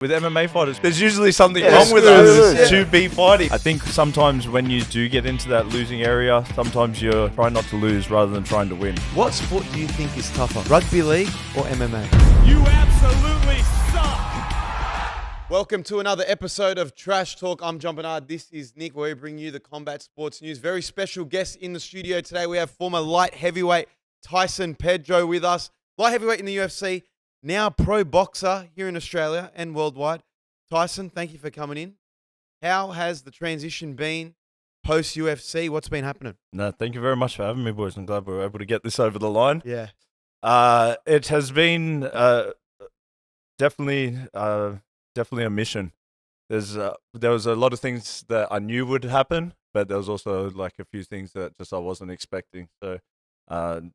With MMA fighters, there's usually something wrong with us to be fighting. I think sometimes when you do get into that losing area, sometimes you're trying not to lose rather than trying to win. What sport do you think is tougher, Rugby League or MMA? You absolutely suck! Welcome to another episode of Trash Talk. I'm Jon-Bernard. This is Nick, where we bring you the combat sports news. Very special guest in the studio today. We have former light heavyweight Tyson Pedro with us. Light heavyweight in the UFC. Now pro boxer here in Australia and worldwide. Tyson, thank you for coming in. How has the transition been post-UFC? What's been happening? No, thank you very much for having me, boys. I'm glad we were able to get this over the line. Yeah. It has been definitely a mission. There was a lot of things that I knew would happen, but there was also like a few things that just I wasn't expecting. So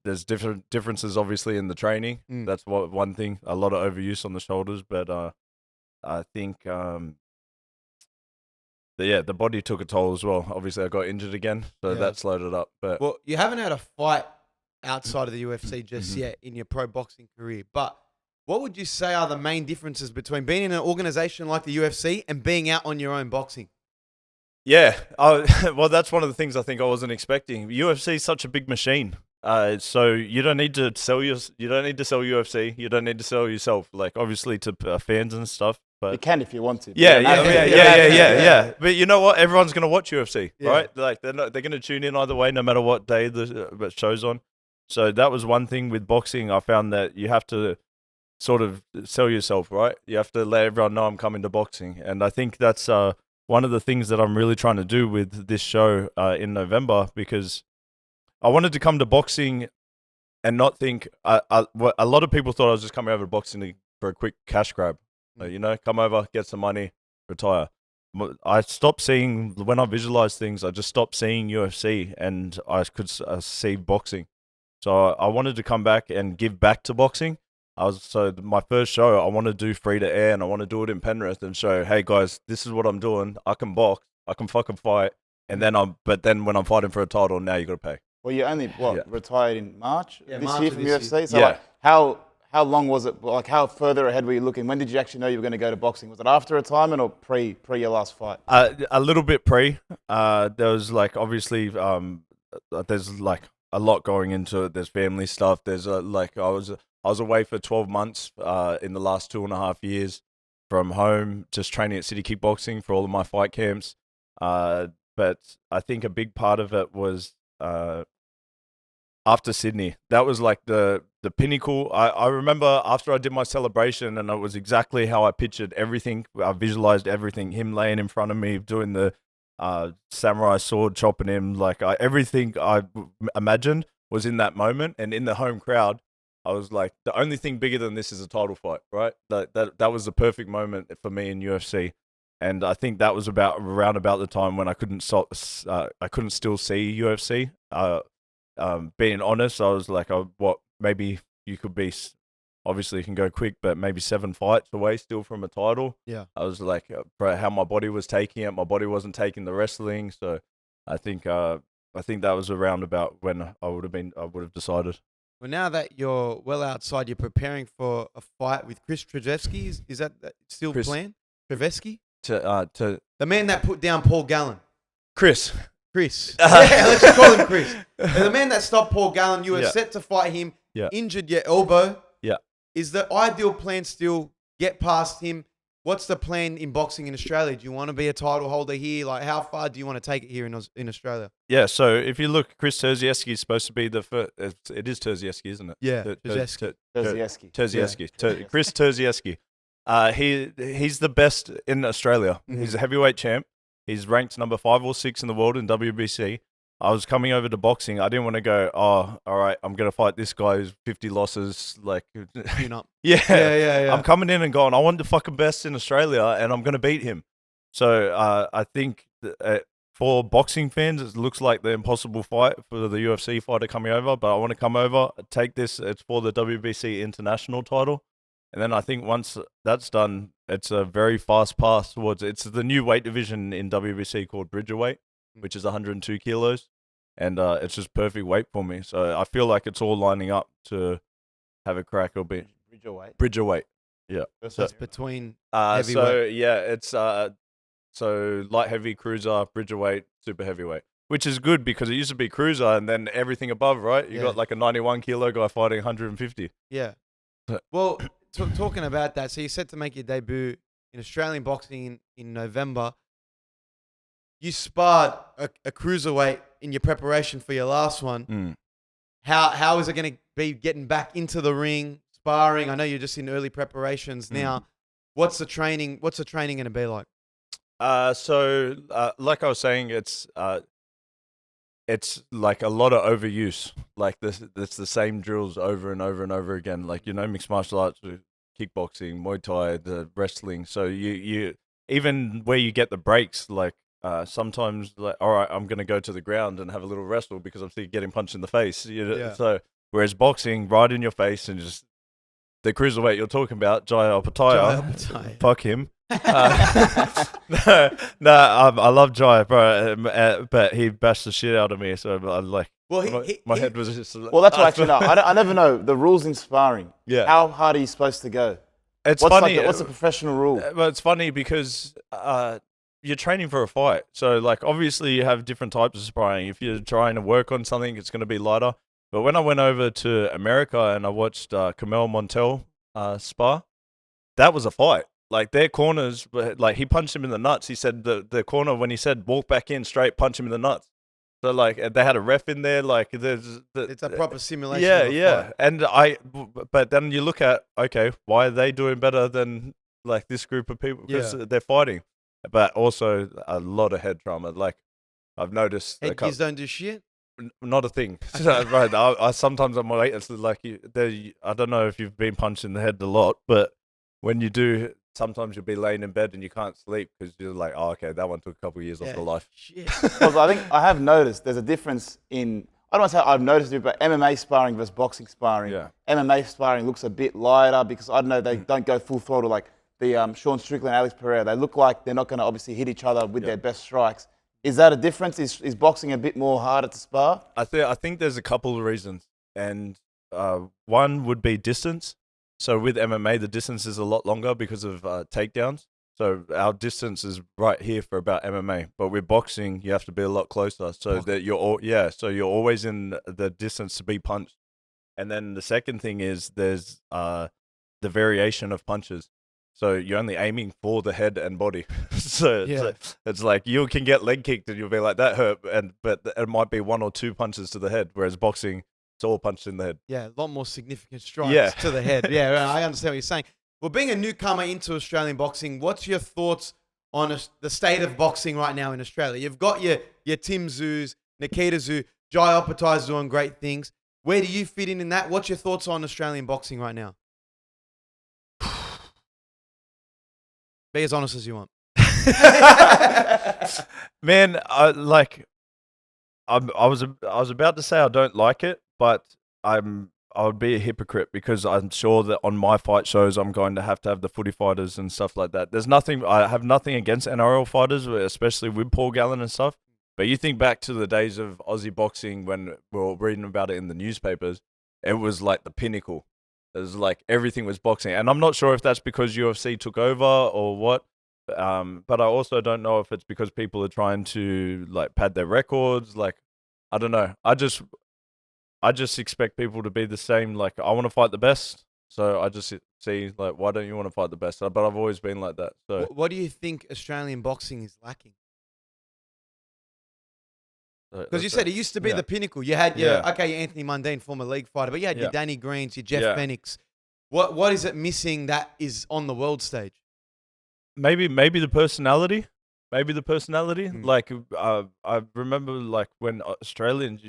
there's differences obviously in the training. That's one thing. A lot of overuse on the shoulders, but I think the body took a toll as well. Obviously, I got injured again, so that slowed it up. But well, you haven't had a fight outside of the UFC just yet in your pro boxing career. But what would you say are the main differences between being in an organization like the UFC and being out on your own boxing? Yeah, well, that's one of the things I think I wasn't expecting. UFC is such a big machine. So you don't need to sell UFC. You don't need to sell yourself, like obviously to fans and stuff. But you can if you want to. Yeah. But you know what? Everyone's gonna watch UFC, right? Like they're gonna tune in either way, no matter what day the show's on. So that was one thing with boxing. I found that you have to sort of sell yourself, right? You have to let everyone know I'm coming to boxing, and I think that's one of the things that I'm really trying to do with this show in November, because I wanted to come to boxing and not think. A lot of people thought I was just coming over to boxing for a quick cash grab. Come over, get some money, retire. I stopped seeing, when I visualized things, I just stopped seeing UFC and I could see boxing. So I wanted to come back and give back to boxing. My first show, I want to do free to air and I want to do it in Penrith and show, hey guys, this is what I'm doing. I can box, I can fucking fight. And then when I'm fighting for a title, now you got to pay. Well, you only retired in March this March year from UFC. So yeah. How long was it? Like, how further ahead were you looking? When did you actually know you were going to go to boxing? Was it after retirement or pre your last fight? A little bit pre. There was like obviously there's like a lot going into it. There's family stuff. There's I was away for 12 months in the last 2.5 years from home, just training at City Kickboxing for all of my fight camps. But I think a big part of it was after Sydney. That was like the pinnacle. I remember after I did my celebration, and it was exactly how I pictured everything. I visualized everything. Him laying in front of me, doing the samurai sword, chopping him. Like everything I imagined was in that moment. And in the home crowd, I was like, the only thing bigger than this is a title fight, right? That was the perfect moment for me in UFC. And I think that was around about the time when I couldn't still see UFC. Being honest, I was like, maybe you could be, obviously you can go quick, but maybe 7 fights away still from a title. Yeah. I was like, how my body was taking it. My body wasn't taking the wrestling. So I think that was around about when I would have decided. Well, now that you're well outside, you're preparing for a fight with Chris Trzeski. Is that still planned? Trzeski? The man that put down Paul Gallen. Chris. Let's just call him Chris. The man that stopped Paul Gallen, you were set to fight him, injured your elbow. Yeah. Is the ideal plan still get past him? What's the plan in boxing in Australia? Do you want to be a title holder here? Like, how far do you want to take it here in Australia? Yeah, so if you look, Chris Terzievsky is supposed to be the first. It is Terzievsky, isn't it? Yeah, Terzievsky. Chris Terzievsky. He's the best in Australia. Mm-hmm. He's a heavyweight champ. He's ranked number 5 or 6 in the world in WBC. I was coming over to boxing. I didn't want to go, all right, I'm going to fight this guy who's 50 losses. Like, you're not. Yeah. I'm coming in and going, I want the fucking best in Australia and I'm going to beat him. So I think for boxing fans, it looks like the impossible fight for the UFC fighter coming over. But I want to come over, take this. It's for the WBC international title. And then I think once that's done, it's a very fast path towards, it's the new weight division in WBC called Bridgerweight, which is 102 kilos. And it's just perfect weight for me. So I feel like it's all lining up to have a crack or be. Bridgerweight. Bridgerweight. Yeah. So it's between So heavyweight. yeah, it's so light heavy, cruiser, bridgerweight, super heavyweight, which is good because it used to be cruiser and then everything above, right? You got like a 91 kilo guy fighting 150. Yeah. Well, talking about that, so you're set to make your debut in Australian boxing in November. You sparred a cruiserweight in your preparation for your last one. How is it going to be getting back into the ring, sparring? I know you're just in early preparations now. What's the training going to be like? So like I was saying, it's like a lot of overuse. Like it's the same drills over and over and over again. Like, mixed martial arts, kickboxing, Muay Thai, the wrestling. So you even where you get the breaks, like sometimes like, all right, I'm gonna go to the ground and have a little wrestle because I'm still getting punched in the face. So whereas boxing, right in your face and just the cruiserweight you're talking about, Jai Opetaia, fuck him. I love Jai, bro, but he bashed the shit out of me. So I'm like, my head was just. Well, that's what I actually know. I never know the rules in sparring. Yeah. How hard are you supposed to go? It's funny. What's the professional rule? Well, it's funny because you're training for a fight. So, like, obviously you have different types of sparring. If you're trying to work on something, it's going to be lighter. But when I went over to America and I watched Kamel Montel spar, that was a fight. Like, their corners, like, he punched him in the nuts. He said the corner, when he said walk back in straight, punch him in the nuts. So, like, they had a ref in there. Like, it's a proper simulation. Yeah. And but then you look at, okay, why are they doing better than, like, this group of people? Because they're fighting. But also a lot of head trauma. Like, I've noticed. Headgears don't do shit? Not a thing. Right. I sometimes I'm like, it's like, I don't know if you've been punched in the head a lot, but when you do, sometimes you'll be laying in bed and you can't sleep because you're like, oh, okay, that one took a couple of years off the life. Shit. Well, I think I have noticed there's a difference in, I don't want to say I've noticed it, but MMA sparring versus boxing sparring. Yeah. MMA sparring looks a bit lighter because, I don't know, they don't go full throttle like the Sean Strickland and Alex Pereira. They look like they're not going to obviously hit each other with their best strikes. Is that a difference? Is boxing a bit more harder to spar? I think there's a couple of reasons. And one would be distance. So with MMA, the distance is a lot longer because of takedowns. So our distance is right here for about MMA. But with boxing, you have to be a lot closer. So that so you're always in the distance to be punched. And then the second thing is there's the variation of punches. So you're only aiming for the head and body. So it's like you can get leg kicked and you'll be like, that hurt. But it might be one or two punches to the head. Whereas boxing, it's all punched in the head. Yeah, a lot more significant strikes to the head. Yeah, I understand what you're saying. Well, being a newcomer into Australian boxing, what's your thoughts on the state of boxing right now in Australia? You've got your Tim Tszyu, Nikita Tszyu, Jai Opetaia's doing great things. Where do you fit in that? What's your thoughts on Australian boxing right now? Be as honest as you want. Man, I was about to say I don't like it, but I would be a hypocrite because I'm sure that on my fight shows I'm going to have the footy fighters and stuff like that. I have nothing against NRL fighters, especially with Paul Gallen and stuff. But you think back to the days of Aussie boxing when we were reading about it in the newspapers, it was like the pinnacle. It was like everything was boxing. And I'm not sure if that's because UFC took over or what. But I also don't know if it's because people are trying to like pad their records. Like, I don't know. I just expect people to be the same. Like, I want to fight the best. So I just see, like, why don't you want to fight the best? But I've always been like that. So what do you think Australian boxing is lacking? Because you said it used to be the pinnacle. You had your Anthony Mundine, former league fighter, but you had your Danny Greens, your Jeff Fenix. What is it missing that is on the world stage? Maybe the personality. Like I remember, like when Australians,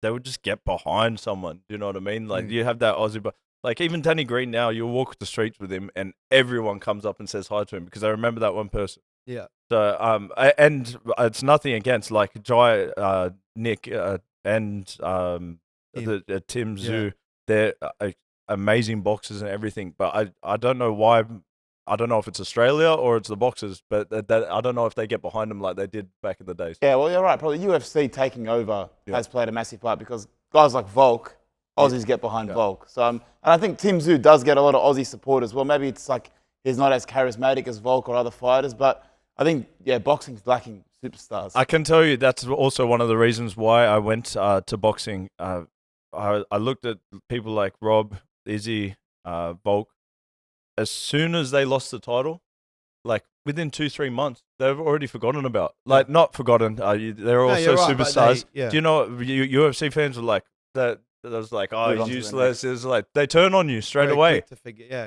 they would just get behind someone. Do you know what I mean? Like you have that Aussie, but like even Danny Green now, you walk the streets with him, and everyone comes up and says hi to him because they remember that one person. Yeah. So and it's nothing against like Jai, Nick, and Tim Tszyu. They're amazing boxers and everything, but I don't know why. I don't know if it's Australia or it's the boxers, but I don't know if they get behind them like they did back in the days. Yeah, well, you're right. Probably UFC taking over has played a massive part because guys like Volk, Aussies get behind Volk. So, and I think Tim Tszyu does get a lot of Aussie support as well. Maybe it's like he's not as charismatic as Volk or other fighters, but I think, boxing's lacking superstars. I can tell you that's also one of the reasons why I went to boxing. I looked at people like Rob, Izzy, Volk. As soon as they lost the title, like within 2-3 months, they've already forgotten about. Like, not forgotten. They're also superstars. Do you know UFC fans are like that? That was like, oh, he's useless. It's like they turn on you straight away.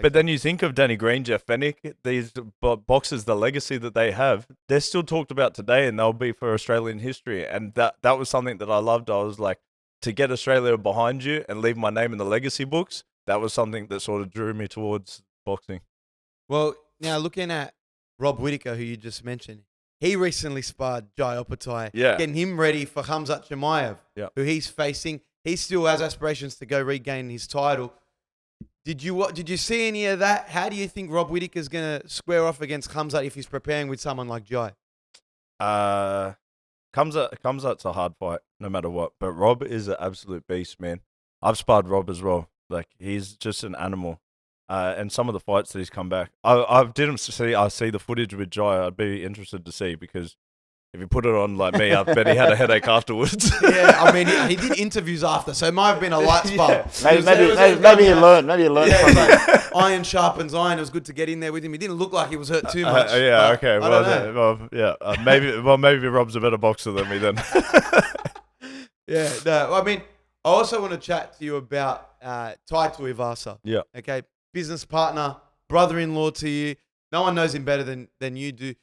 But then you think of Danny Green, Jeff Fennick, these boxers, the legacy that they have, they're still talked about today, and they'll be for Australian history. And that was something that I loved. I was like, to get Australia behind you and leave my name in the legacy books, that was something that sort of drew me towards boxing. Well, now looking at Rob Whittaker, who you just mentioned, he recently sparred Jai Opatai, getting him ready for Khamzat Chimaev, who he's facing. He still has aspirations to go regain his title. Did you see any of that? How do you think Rob Whittaker's going to square off against Khamzat if he's preparing with someone like Jai? Khamzat's a hard fight, no matter what. But Rob is an absolute beast, man. I've sparred Rob as well. Like, he's just an animal. And some of the fights that he's come back, I see the footage with Jai. I'd be interested to see, because if you put it on like me, I bet he had a headache afterwards. Yeah, I mean, he did interviews after, so it might have been a light spot. Maybe he learned. Maybe he learned from that. Iron sharpens iron. It was good to get in there with him. He didn't look like he was hurt too much. Okay. I don't know. Maybe Rob's a better boxer than me then. I mean, I also want to chat to you about Tai Tuivasa. Yeah. Okay, business partner, brother-in-law to you. No one knows him better than you do.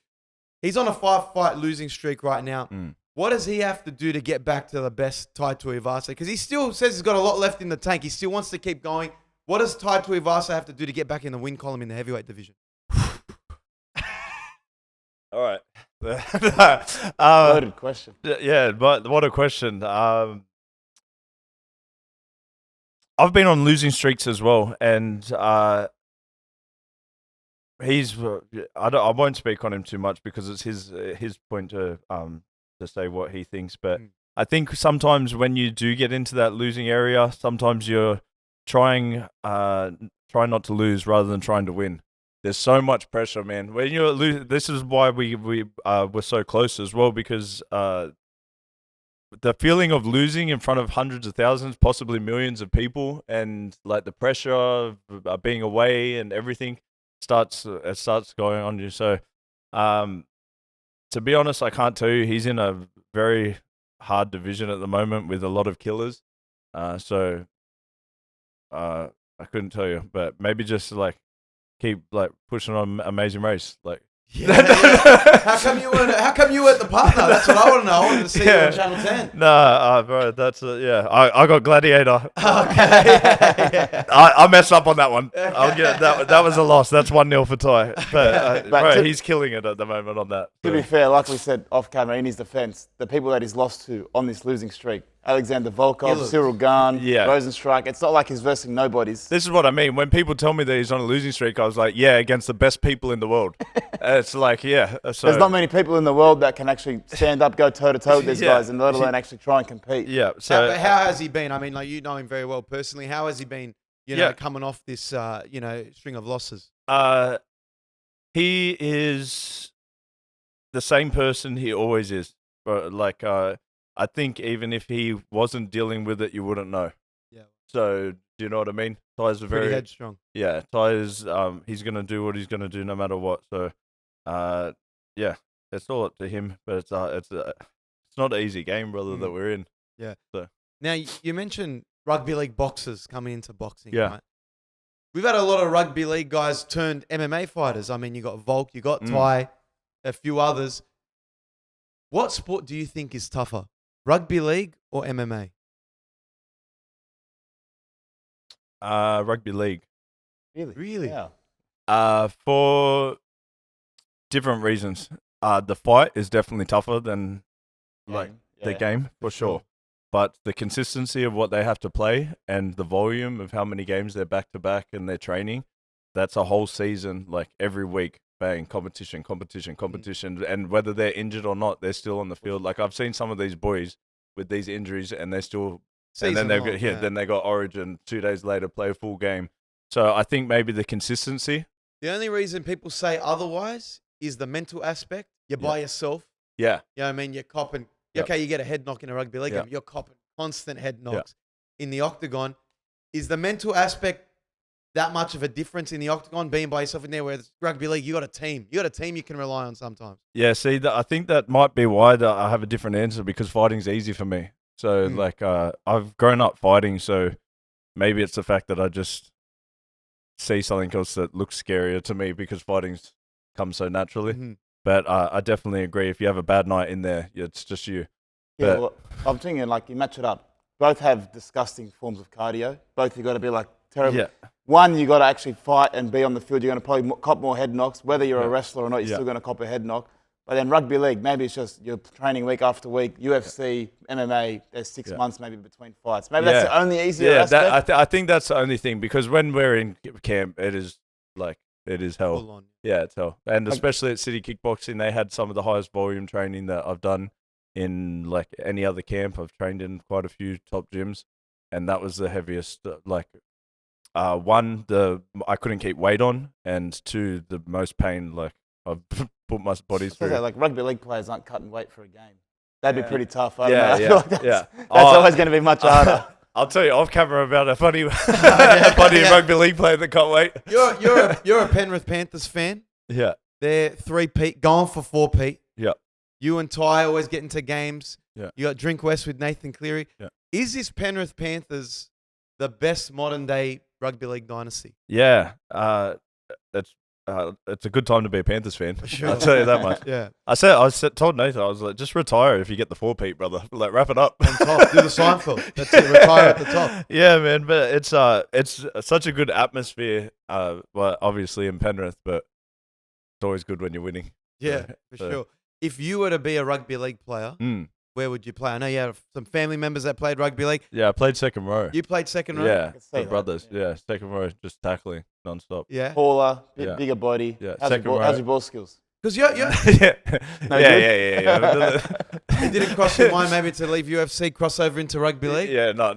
He's on a 5-fight losing streak right now. What does he have to do to get back to the best Tai Tuivasa? Because he still says he's got a lot left in the tank. He still wants to keep going. What does Tai Tuivasa have to do to get back in the win column in the heavyweight division? All right. Loaded question. Yeah, but what a question. I've been on losing streaks as well, and I won't speak on him too much because it's his point to say what he thinks. But I think sometimes when you do get into that losing area, sometimes you're trying not to lose rather than trying to win. There's so much pressure, man. When you're this is why we were so close as well, because the feeling of losing in front of hundreds of thousands, possibly millions of people, and like the pressure of being away and everything starts going on you. So, to be honest, I can't tell you. He's in a very hard division at the moment with a lot of killers. So I couldn't tell you, but maybe just like keep like pushing on Amazing Race, like. Yeah. How come you weren't the partner? That's what I want to know. I wanted to see you on Channel 10. No, bro, that's I got Gladiator. Okay. I messed up on that one. I'll get that. That was a loss. That's 1-0 for Tai. But bro, he's killing it at the moment on that. To be fair, like we said off camera, in his defense, the people that he's lost to on this losing streak, Alexander Volkov, Cyril Gane, Rosenstrike, it's not like he's versing nobodies. This is what I mean. When people tell me that he's on a losing streak, I was like, yeah, against the best people in the world. It's like, yeah. So, there's not many people in the world that can actually stand up, go toe-to-toe with these guys, and let alone actually try and compete. Yeah. So but how has he been? I mean, like, you know him very well personally. How has he been, coming off this, string of losses? He is the same person he always is. But like, I think even if he wasn't dealing with it, you wouldn't know. Yeah. So do you know what I mean? Ty's pretty headstrong. Yeah, Tai is. He's gonna do what he's gonna do no matter what. So, yeah, it's all up to him. But it's not an easy game, brother, that we're in. Yeah. So now you mentioned rugby league boxers coming into boxing. Yeah. Right? We've had a lot of rugby league guys turned MMA fighters. I mean, you got Volk, you got Tai, a few others. What sport do you think is tougher, rugby league or MMA? Rugby league. Really? Yeah. For different reasons. The fight is definitely tougher than the game for sure. But the consistency of what they have to play and the volume of how many games they're back to back and their training, that's a whole season, like every week, bang, competition. And whether they're injured or not, they're still on the field. Like I've seen some of these boys with these injuries and they're still and then Season long, yeah. then they got Origin 2 days later, play a full game. So I think maybe the consistency. The only reason people say otherwise is the mental aspect. You're by yourself. Yeah. You know what I mean? You're copping. Yep. Okay, you get a head knock in a rugby league Yep. game. You're copping constant head knocks in the octagon. Is the mental aspect that much of a difference in the octagon, being by yourself in there, where it's rugby league, you got a team. You got a team you can rely on sometimes. Yeah, see, I think that might be why I have a different answer, because fighting's easy for me. So, I've grown up fighting, so maybe it's the fact that I just see something else that looks scarier to me because fighting's come so naturally. Mm-hmm. But I definitely agree. If you have a bad night in there, it's just you. Yeah, well, I'm thinking like you match it up. Both have disgusting forms of cardio. Both you got to be like terrible. Yeah. One, you got to actually fight and be on the field. You're going to probably cop more head knocks. Whether you're a wrestler or not, you're still going to cop a head knock. But then rugby league, maybe it's just you're training week after week. UFC, MMA, there's 6 months maybe between fights. Maybe that's the only easier aspect. I think that's the only thing, because when we're in camp, it is hell. Full on. Yeah, it's hell. And especially at City Kickboxing, they had some of the highest volume training that I've done in like any other camp. I've trained in quite a few top gyms, and that was the heaviest. One, I couldn't keep weight on, and two, the most pain I've put my body through. So like rugby league players aren't cutting weight for a game. That'd be pretty tough. I Yeah, feel like that's Oh, always going to be much harder. I'll tell you off camera about a funny rugby league player that can't wait. You're a Penrith Panthers fan. Yeah. They're 3-peat, going for 4-peat. Yeah. You and Ty always get into games. Yeah. You got Drink West with Nathan Cleary. Yeah. Is this Penrith Panthers the best modern day rugby league dynasty? Yeah. It's a good time to be a Panthers fan. Sure. I'll tell you that much. Yeah. I told Nathan, I was like, just retire if you get the 4-peat, brother. Like, wrap it up. On top, do the Seinfeld. That's it. Retire at the top. Yeah, man. But it's such a good atmosphere. Well, obviously in Penrith, but it's always good when you're winning. Yeah, for sure. If you were to be a rugby league player, where would you play? I know you have some family members that played rugby league. Yeah, I played second row. You played second row? Yeah, the brothers. Yeah, second row, just tackling non-stop. Yeah. Taller, bigger body. Yeah, How's your ball skills? Because you're yeah. it didn't cross your mind maybe to leave UFC, cross over into rugby league? Yeah, never.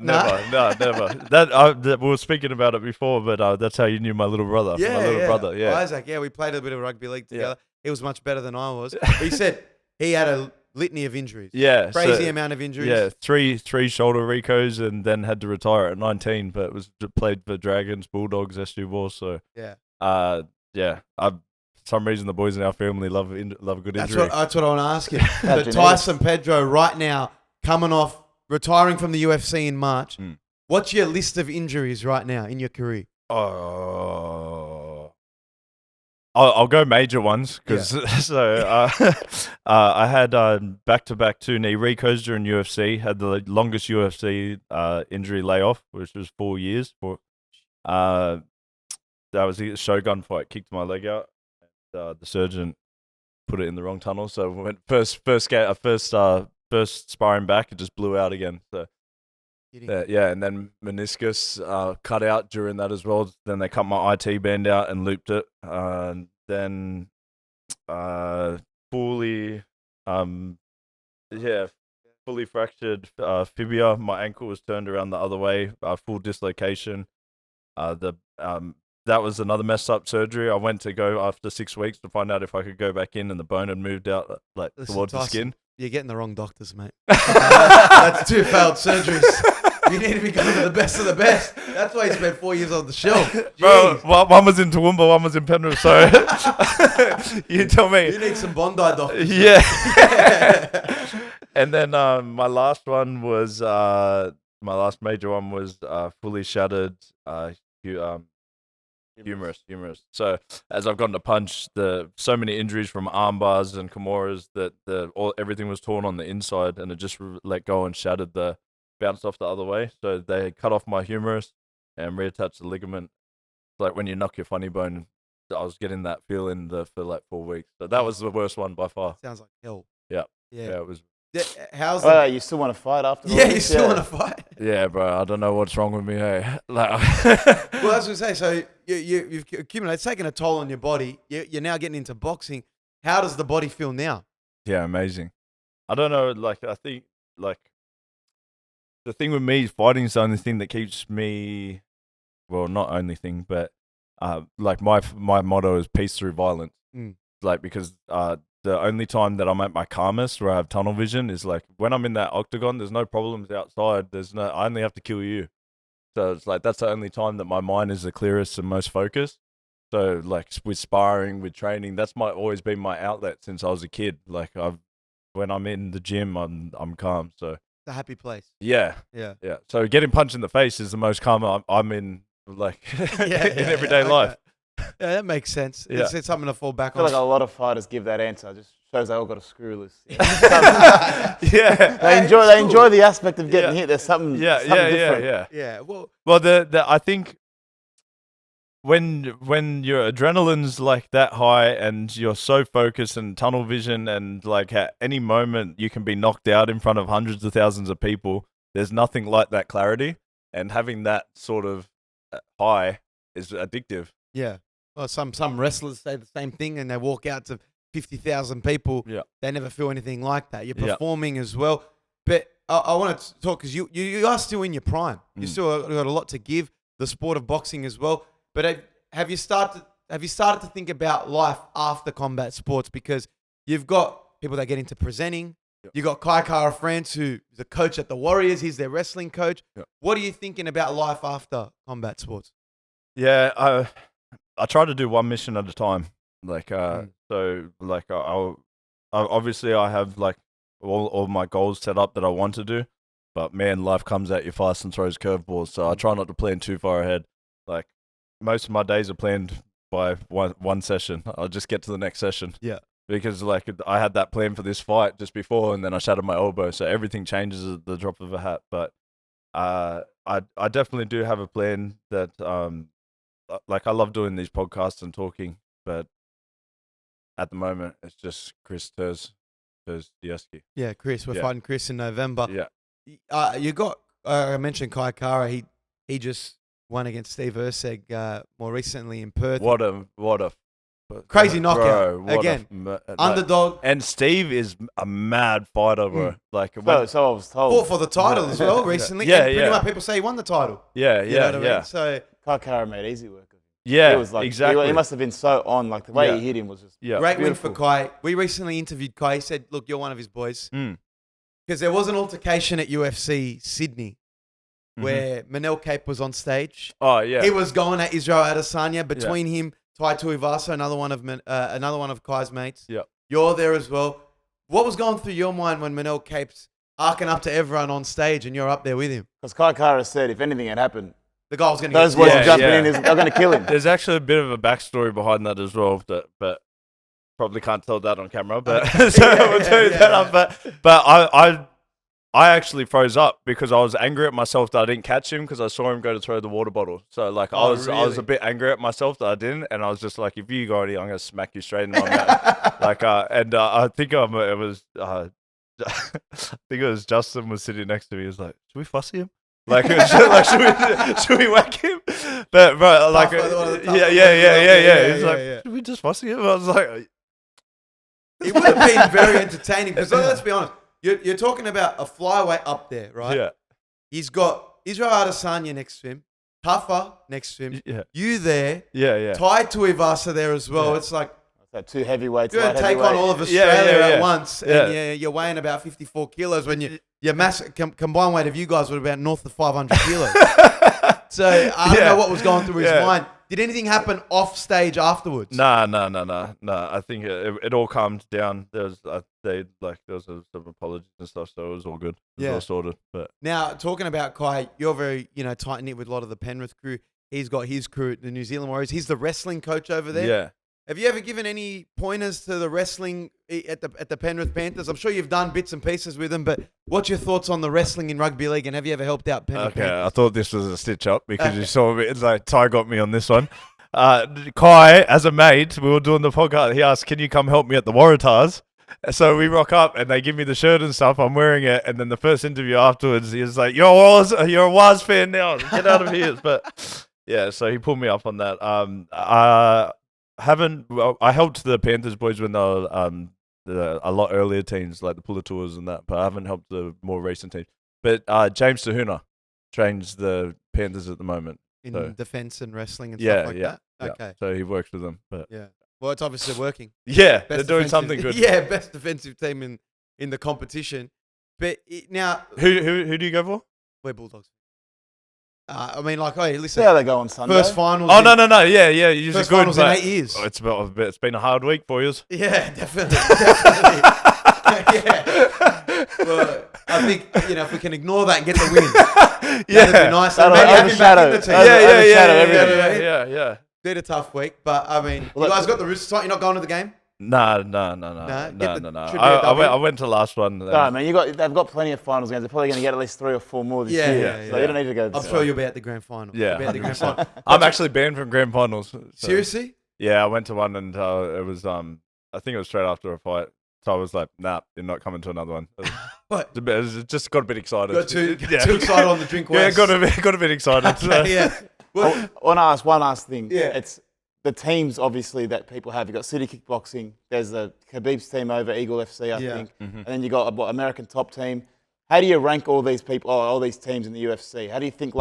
That we were speaking about it before, but that's how you knew my little brother. Yeah, my little brother. Yeah, Isaac. Yeah, we played a bit of rugby league together. He was much better than I was. But he said he had a litany of injuries. Yeah, crazy amount of injuries. Yeah, three shoulder recos, and then had to retire at 19. But played for Dragons, Bulldogs, SU Wars. So yeah. For some reason, the boys in our family love a good injury. That's what I want to ask you. So Tyson Pedro right now coming off retiring from the UFC in March. What's your list of injuries right now in your career? I'll go major ones because I had back-to-back 2 knee recos during UFC. Had the longest UFC injury layoff, which was 4 years. That was a Shogun fight. Kicked my leg out. The surgeon put it in the wrong tunnel, so we went first sparring back, it just blew out again. So and then meniscus cut out during that as well. Then they cut my IT band out and looped it. Then fully fractured fibula. My ankle was turned around the other way. Full dislocation. That was another messed up surgery. I went to go after 6 weeks to find out if I could go back in, and the bone had moved out towards the skin. You're getting the wrong doctors, mate. That's 2 failed surgeries. You need to be going to the best of the best. That's why you spent 4 years on the shelf. Bro, one was in Toowoomba, one was in Penrith, so you tell me. You need some Bondi doctors. Yeah. And then my last major one was fully shattered humerus. So as I've gotten to punch, so many injuries from arm bars and kimuras that everything was torn on the inside, and it just let go and shattered bounced off the other way. So they cut off my humerus and reattached the ligament. It's like when you knock your funny bone, I was getting that feeling for like 4 weeks. So that was the worst one by far. Sounds like hell. Yeah, Yeah. it was. You still want to fight after? Yeah, you still want to fight. Yeah, bro. I don't know what's wrong with me. Hey, well, that's what I say. So you've accumulated. It's taken a toll on your body. You're now getting into boxing. How does the body feel now? Yeah, amazing. I don't know. I think the thing with me, fighting is the only thing that keeps me. Well, not only thing, but like my motto is peace through violence. Like because the only time that I'm at my calmest, where I have tunnel vision, is like when I'm in that octagon. There's no problems outside. I only have to kill you. So it's like that's the only time that my mind is the clearest and most focused. So like with sparring, with training, that's always been my outlet since I was a kid. Like when I'm in the gym, I'm calm. So It's a happy place. yeah. So getting punched in the face is the most calm I'm in, like in everyday life. Yeah, that makes sense. Yeah. It's something to fall back I feel on. like a lot of fighters give that answer. Just shows they all got a screw loose. Yeah. They enjoy the aspect of getting hit. There's something different. Yeah. Well, I think when your adrenaline's like that high and you're so focused and tunnel vision and like at any moment you can be knocked out in front of hundreds of thousands of people, there's nothing like that clarity, and having that sort of high is addictive. yeah. Well, some wrestlers say the same thing, and they walk out to 50,000 people. Yeah. They never feel anything like that. You're performing as well. But I want to talk because you are still in your prime. You still got a lot to give the sport of boxing as well. But have you started to think about life after combat sports? Because you've got people that get into presenting. Yep. You got Karra France, who's a coach at the Warriors. He's their wrestling coach. Yep. What are you thinking about life after combat sports? Yeah, I try to do one mission at a time. Like so like I'll obviously I have like all my goals set up that I want to do, but man, life comes at you fast and throws curveballs. So I try not to plan too far ahead. Like most of my days are planned by one session. I'll just get to the next session. Yeah. Because like I had that plan for this fight just before, and then I shattered my elbow, so everything changes at the drop of a hat. But I definitely do have a plan that like I love doing these podcasts and talking, but at the moment it's just Chris Turdieski. Yeah, Chris. We're Yeah. fighting Chris in November. Yeah. You got. I mentioned Karra. He just won against Steve Erceg more recently in Perth. What a Crazy knockout. Bro, what Again, like, underdog. and Steve is a mad fighter, bro. Like So I was told. Fought for the title as well recently. Yeah, and pretty yeah. much people say he won the title. yeah, You know what I mean? yeah, So Karra made easy work of him. yeah. He was like, exactly. He must have been so on. Like the way Yeah. he hit him was just Yeah. great beautiful. win for Kai. We recently interviewed Kai. He said, "Look, you're one of his boys." Mm. Because there was an altercation at UFC Sydney where Manel Kape was on stage. Oh yeah. He was going at Israel Adesanya. Between him, Tai Tuivasa, another one of Kai's mates. Yeah. You're there as well. What was going through your mind when Manel Kape's arcing up to everyone on stage and you're up there with him? Because Karra said if anything had happened, The guy was going to those get boys Yeah, are jumping yeah. in. They're going to kill him. There's actually a bit of a backstory behind that as well, but probably can't tell that on camera. But so we'll do that up. But I actually froze up because I was angry at myself that I didn't catch him because I saw him go to throw the water bottle. So like I was really? a bit angry at myself that I didn't, and I was just like, if you go any, I'm gonna smack you straight in the mouth. Like I think I think it was Justin was sitting next to me. He was like, should we fussy him? Like, should we whack him? But bro, like, One of the tough yeah. He's like, yeah. should we just fussy him? I was like, It would have been very entertaining because let's be honest, you're talking about a flyweight up there, right? yeah, He's got Israel Adesanya next to him, Tougher next to him, yeah, you there, yeah. Tai Tuivasa there as well. Yeah. It's like So two heavyweights. you're going to light take on heavyweight. all of Australia yeah. at once, Yeah. and you're weighing about 54 kilos when your mass combined weight of you guys would be about north of 500 kilos. So I don't know what was going through his mind. Did anything happen off stage afterwards? Nah. I think it all calmed down. There was some apologies and stuff, so it was all good. It was all sorted. But Now, talking about Kai, you're very, tight knit with a lot of the Penrith crew. He's got his crew, the New Zealand Warriors. He's the wrestling coach over there. yeah. Have you ever given any pointers to the wrestling at the Penrith Panthers? I'm sure you've done bits and pieces with them, but what's your thoughts on the wrestling in rugby league, and have you ever helped out Penrith Okay, Panthers? I thought this was a stitch up because you saw me. It's like Ty got me on this one. Kai, as a mate, we were doing the podcast. He asked, "Can you come help me at the Waratahs?" So we rock up and they give me the shirt and stuff. I'm wearing it, and then the first interview afterwards, he was like, "You're a Waz fan now. Get out of here!" But yeah, so he pulled me up on that. I helped the Panthers boys when they were a lot earlier teams like the Pulla Tours and that, but I haven't helped the more recent teams. But James Tahuna trains the Panthers at the moment. In So- defense and wrestling and Yeah, stuff like yeah, that. Okay. So he works with them. But Yeah. Well, it's obviously working. yeah, Best they're doing defensive- something good. Yeah, best defensive team in the competition. But now Who do you go for? we're Bulldogs. I mean, like, hey, See listen. how they go on Sunday. First finals. Oh no, yeah, you're First good. finals in but- 8 years. Oh, it's been a hard week for you. Yeah, definitely. Yeah. Well, I think if we can ignore that and get the win, that'd be nice. So That'll maybe have him back in the overshadow- team. overshadow everything. yeah. Did a tough week, but I mean, Well, you guys got the wrists tight. You're not going to the game. No. Get the- No. should be a W. I went to last one. No, man, they've got plenty of finals games. They're probably going to get at least 3 or 4 more this Yeah, year. yeah, So yeah. you don't need to go. I'm sure you'll be at the grand final. Yeah, You'll be at the grand 100%. final. I'm actually banned from grand finals. So- Seriously? Yeah, I went to one and it was I think it was straight after a fight. So I was like, nah, you're not coming to another one. What? It just got a bit excited. Got too excited on the drink. Yeah, West. got a bit excited. so- Okay, yeah. Well, I want to ask one last thing. Yeah. It's the teams, obviously, that people have. You've got City Kickboxing. There's the Khabib's team over, Eagle FC, I Yeah. think. Mm-hmm. And then you got American Top Team. How do you rank all these people, all these teams in the UFC? How do you think,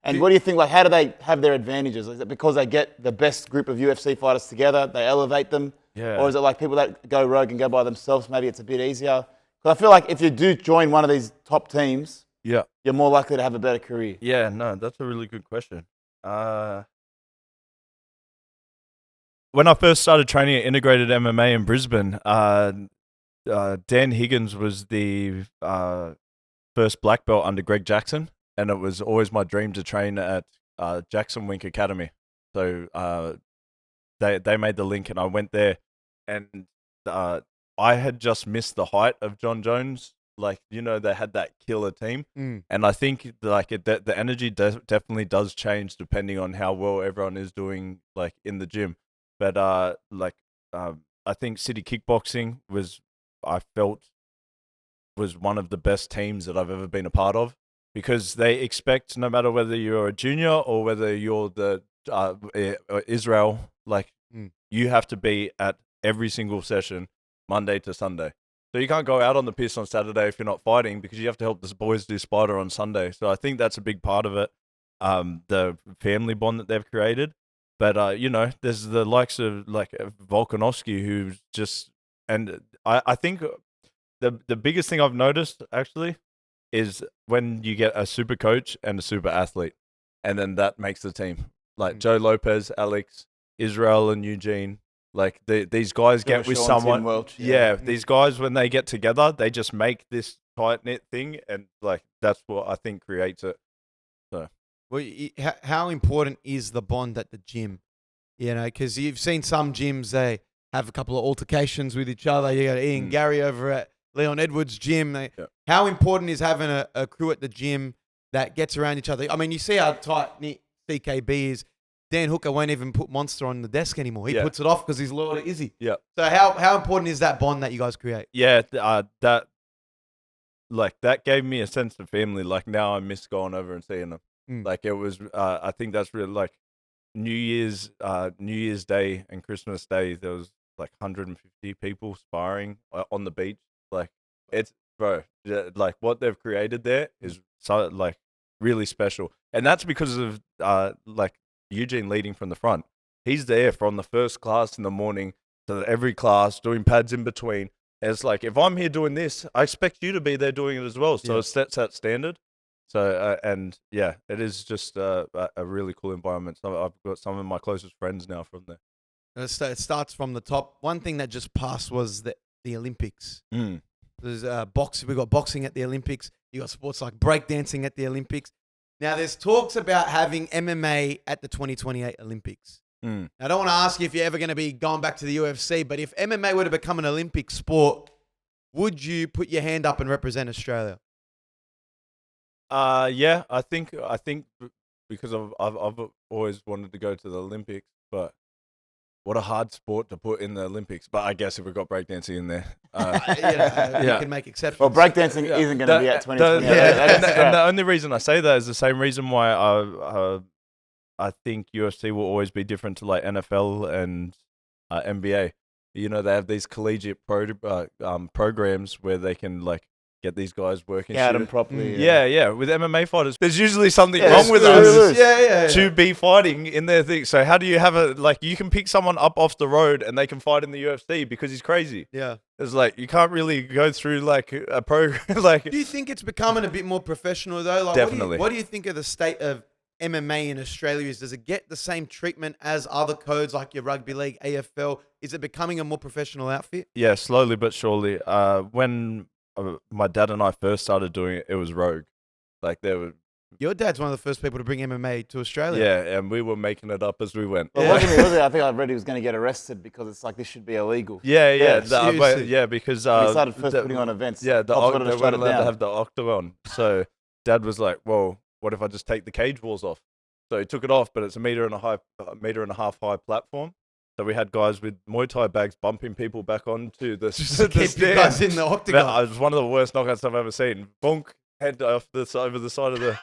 and what do you think, how do they have their advantages? Is it because they get the best group of UFC fighters together, they elevate them? Yeah. Or is it like people that go rogue and go by themselves, maybe it's a bit easier? Because I feel like if you do join one of these top teams, Yeah. you're more likely to have a better career. Yeah, no, that's a really good question. When I first started training at Integrated MMA in Brisbane, Dan Higgins was the first black belt under Greg Jackson, and it was always my dream to train at Jackson Wink Academy. So they made the link, and I went there, and I had just missed the height of John Jones. Like, they had that killer team. And I think the energy definitely does change depending on how well everyone is doing, like, in the gym. But I think City Kickboxing I felt was one of the best teams that I've ever been a part of, because they expect, no matter whether you're a junior or whether you're the Israel, you have to be at every single session Monday to Sunday. So you can't go out on the piss on Saturday if you're not fighting, because you have to help the boys do Spider on Sunday. So I think that's a big part of it, the family bond that they've created. But, there's the likes of, like, Volkanovski, who's just... And I think the biggest thing I've noticed, actually, is when you get a super coach and a super athlete, and then that makes the team. Like Joe Lopez, Alex, Israel and Eugene. Like, these guys get with Sean, Tim someone... Welch, Yeah, these guys, when they get together, they just make this tight-knit thing, and, like, that's what I think creates it. So... Well, how important is the bond at the gym? Because you've seen some gyms, they have a couple of altercations with each other. You got Ian Gary over at Leon Edwards' gym. How important is having a crew at the gym that gets around each other? I mean, you see how tight-knit CKB is. Dan Hooker won't even put Monster on the desk anymore. He puts it off because he's loyal to Izzy. Yeah. So how important is that bond that you guys create? Yeah, that gave me a sense of family. Like, now I miss going over and seeing them. Like, it was, I think that's really, like, New Year's Day and Christmas Day, there was like 150 people sparring on the beach. Like, it's, bro, like, what they've created there is so, like, really special. And that's because of, like, Eugene leading from the front. He's there from the first class in the morning to every class, doing pads in between. And it's like, if I'm here doing this, I expect you to be there doing it as well. So it sets that standard. So, and yeah, it is just a really cool environment. So I've got some of my closest friends now from there. It starts from the top. One thing that just passed was the Olympics. There's we got boxing at the Olympics. You got sports like breakdancing at the Olympics. Now, there's talks about having MMA at the 2028 Olympics. Now, I don't want to ask you if you're ever going to be going back to the UFC, but if MMA were to become an Olympic sport, would you put your hand up and represent Australia? Yeah, I think because I've always wanted to go to the Olympics, but what a hard sport to put in the Olympics. But I guess if we've got breakdancing in there, You can make exceptions. Well, breakdancing isn't going to be at 2020. And the only reason I say that is the same reason why I think UFC will always be different to, like, NFL and NBA. They have these collegiate programs where they can, like, get these guys working. Scout them properly. Yeah. With MMA fighters, there's usually something Yeah, wrong with screw us to be fighting in their thing. So how do you have you can pick someone up off the road and they can fight in the UFC because he's crazy. Yeah. It's like, you can't really go through like a program. Like, do you think it's becoming a bit more professional though? Like, definitely. What do you think of the state of MMA in Australia? Does it get the same treatment as other codes like your Rugby League, AFL? Is it becoming a more professional outfit? Yeah, slowly but surely. When my dad and I first started doing it, it was rogue. Like, there were. Your dad's one of the first people to bring MMA to Australia. Yeah, and we were making it up as we went. Well, wasn't he? I think I read he was going to get arrested because it's like this should be illegal. Yeah, seriously. because When he started first putting on events. Yeah, Cops wanted to they shut weren't it allowed to down. have the octagon. So Dad was like, "Well, what if I just take the cage walls off?" So he took it off, but it's a meter and a half high platform. So we had guys with Muay Thai bags bumping people back onto the Keep you guys in the octagon. It was one of the worst knockouts I've ever seen. Bonk, head off over the side of the.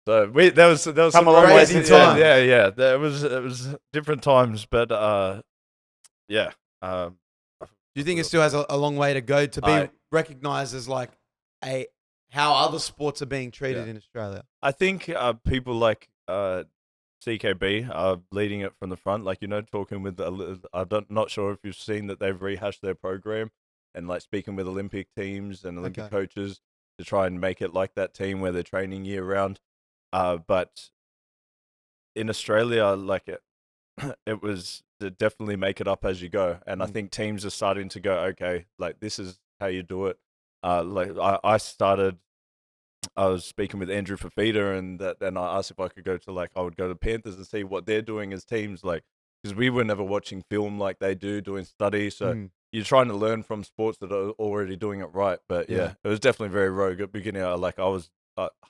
So there was some a long way crazy since time. Yeah. It was different times, but yeah. Do you think it still has a long way to go to be recognised as like how other sports are being treated in Australia? I think people like CKB are leading it from the front, like, talking with not sure if you've seen that they've rehashed their program and like speaking with Olympic teams and Olympic coaches to try and make it like that team where they're training year round. But in Australia, like it was to definitely make it up as you go, and I think teams are starting to go, okay, like this is how you do it. Like I was speaking with Andrew Fafita, and then I asked if I could I would go to Panthers and see what they're doing as teams, like, because we were never watching film like they do, doing studies. So you're trying to learn from sports that are already doing it right. But yeah, it was definitely very rogue at the beginning. I was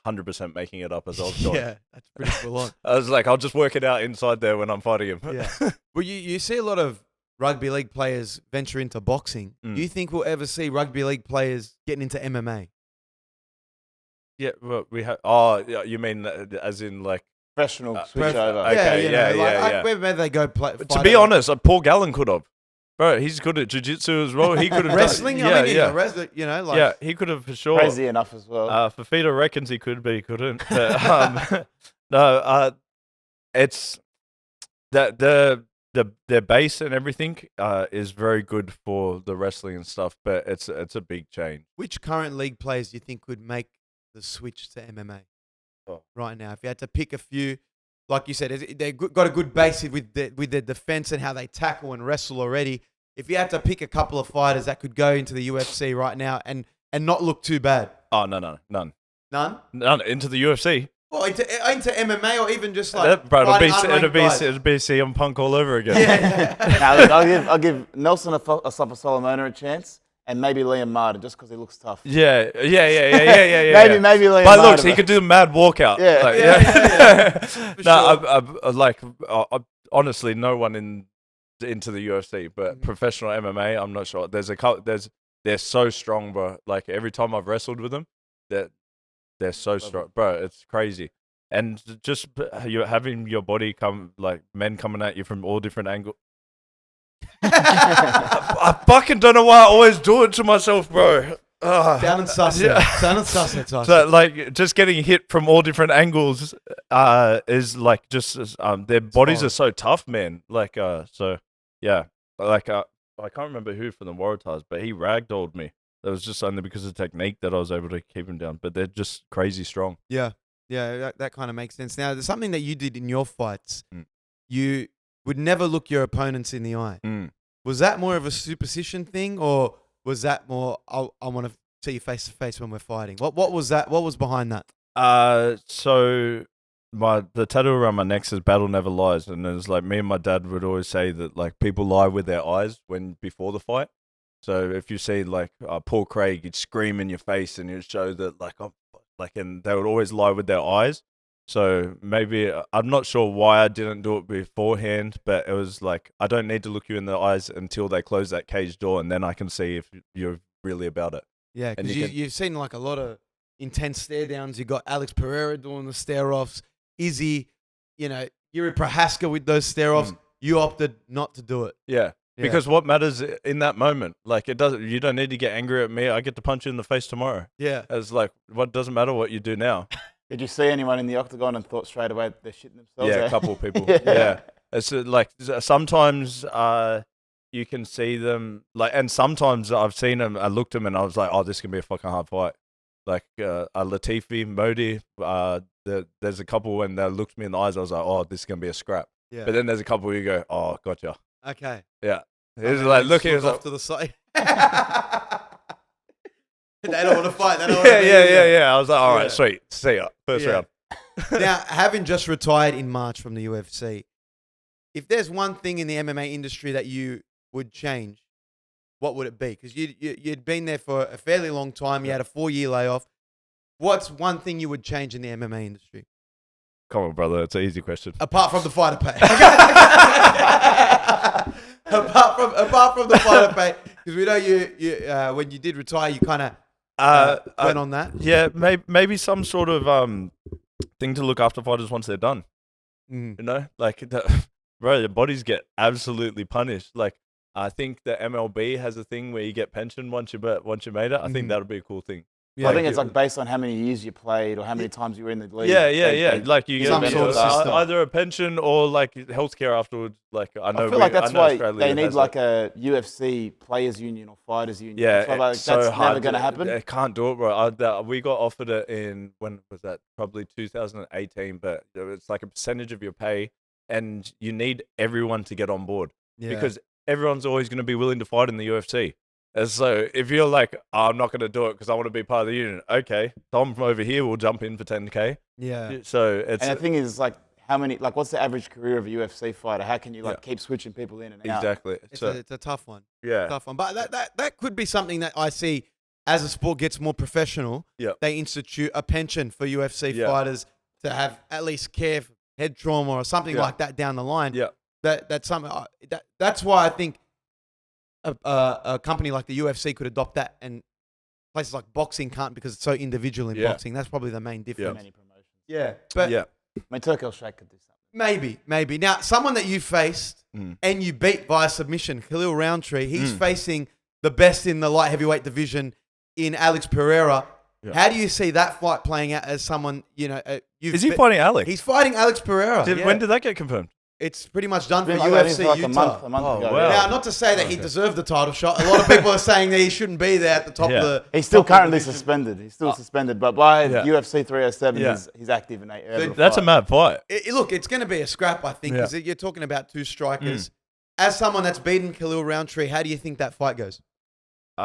100% making it up as I was going. Yeah, that's pretty full on. I was like, I'll just work it out inside there when I'm fighting him. Yeah. Well, you see a lot of rugby league players venture into boxing. Do you think we'll ever see rugby league players getting into MMA? Yeah, well, we have. Oh, yeah, you mean as in like Professional switch over. Okay, yeah. Whether they go play. To be honest, Paul Gallen could have. Bro, he's good at jiu-jitsu as well. He could have wrestling. Done, He's a wrestler. Yeah, he could have for sure. Crazy enough as well. Fafita reckons he could, but he couldn't. But, no, it's that their base and everything is very good for the wrestling and stuff, but it's a big change. Which current league players do you think could make the switch to MMA right now? If you had to pick a few, like you said, they've got a good base with their defense and how they tackle and wrestle already. If you had to pick a couple of fighters that could go into the UFC right now and not look too bad. Oh, no, none. None Into the UFC. Well, into MMA or even just like bro, it'll be CM CM Punk all over again. Yeah. Now, look, I'll give Nelson Asafa Solomona a chance, and maybe Liam Martin just because he looks tough. Yeah. Maybe Liam But Martin. looks, he could do the mad walkout. Yeah. No, honestly, no one into the UFC, but professional MMA, I'm not sure. They're so strong, bro. Like every time I've wrestled with them, they're so strong, bro. It's crazy. And just you're having your body men coming at you from all different angles. I fucking don't know why I always do it to myself, bro. Down and sus it. Down and sus it. So like just getting hit from all different angles is like just their bodies are so tough, man. Like so yeah. Like I can't remember who from the Waratahs, but he ragdolled me. That was just only because of technique that I was able to keep him down. But they're just crazy strong. Yeah, that kind of makes sense. Now, there's something that you did in your fights. You would never look your opponents in the eye. Was that more of a superstition thing, or was that more, I want to see you face to face when we're fighting? What was that? What was behind that? So the tattoo around my neck says "Battle Never Lies," and it's like me and my dad would always say that like people lie with their eyes before the fight. So if you see like Paul Craig, he'd scream in your face and he'd show that and they would always lie with their eyes. So maybe I'm not sure why I didn't do it beforehand, but it was like I don't need to look you in the eyes until they close that cage door, and then I can see if you're really about it. Yeah, because you've seen like a lot of intense stare downs. You got Alex Pereira doing the stare offs. Izzy, Yuri Prohaska with those stare offs. You opted not to do it. Yeah. Because what matters in that moment, like it doesn't. You don't need to get angry at me. I get to punch you in the face tomorrow. Yeah. It's like what doesn't matter what you do now. Did you see anyone in the octagon and thought straight away they're shitting themselves? Yeah, a couple of people. Yeah. It's like sometimes you can see them like, and sometimes I've seen them. I looked at them and I was like, oh, this can be a fucking hard fight. Like Latifi, Modi. There's a couple when they looked me in the eyes. I was like, oh, this is gonna be a scrap. Yeah. But then there's a couple where you go, oh, gotcha. Okay. Yeah. It's like looking off like, to the side. They don't want to fight. They don't yeah. I was like, all right, sweet. See ya. First round. Now, having just retired in March from the UFC, if there's one thing in the MMA industry that you would change, what would it be? Because you'd been there for a fairly long time. You had a 4-year layoff. What's one thing you would change in the MMA industry? Come on, brother. It's an easy question. Apart from the fighter pay. apart from the fighter pay, because we know you when you did retire, you kind of went on that. Yeah, maybe some sort of thing to look after fighters once they're done. You know, like bro, your bodies get absolutely punished. Like I think the MLB has a thing where you get pension once you made it. I think that'll be a cool thing. Yeah, I think it's like based on how many years you played or how many times you were in the league. Yeah. Like you get some sort of system. either a pension or like healthcare afterwards. Like I feel like that's why they need like a UFC players union or fighters union. Yeah, that's never going to happen. They can't do it, bro. We got offered it in, when was that? Probably 2018. But it's like a percentage of your pay, and you need everyone to get on board because everyone's always going to be willing to fight in the UFC. And so if you're like, oh, I'm not going to do it because I want to be part of the union. Okay, Tom from over here will jump in for 10K. Yeah. So it's... And the thing is, like, what's the average career of a UFC fighter? How can you keep switching people in and out? Exactly. It's a tough one. Yeah. Tough one. But that could be something that I see as the sport gets more professional. Yeah. They institute a pension for UFC fighters to have at least care for head trauma or something like that down the line. Yeah. That's something. That's why I think a company like the UFC could adopt that, and places like boxing can't because it's so individual in boxing. That's probably the main difference. Many promotions. Yeah. But I mean, Turkel Shaq could do something. Maybe. Now, someone that you faced and you beat via submission, Khalil Roundtree, he's facing the best in the light heavyweight division in Alex Pereira. Yeah. How do you see that fight playing out as someone, is he fighting Alex? He's fighting Alex Pereira. When did that get confirmed? It's pretty much done for like UFC like Utah. a month ago. Wow. Now, not to say that he deserved the title shot. A lot of people are saying that he shouldn't be there at the top of the... He's still currently suspended. He's still suspended. But by UFC 307, he's active and able to That's fight. a mad fight. Look, it's going to be a scrap, I think, because you're talking about two strikers. As someone that's beaten Khalil Roundtree, how do you think that fight goes? That's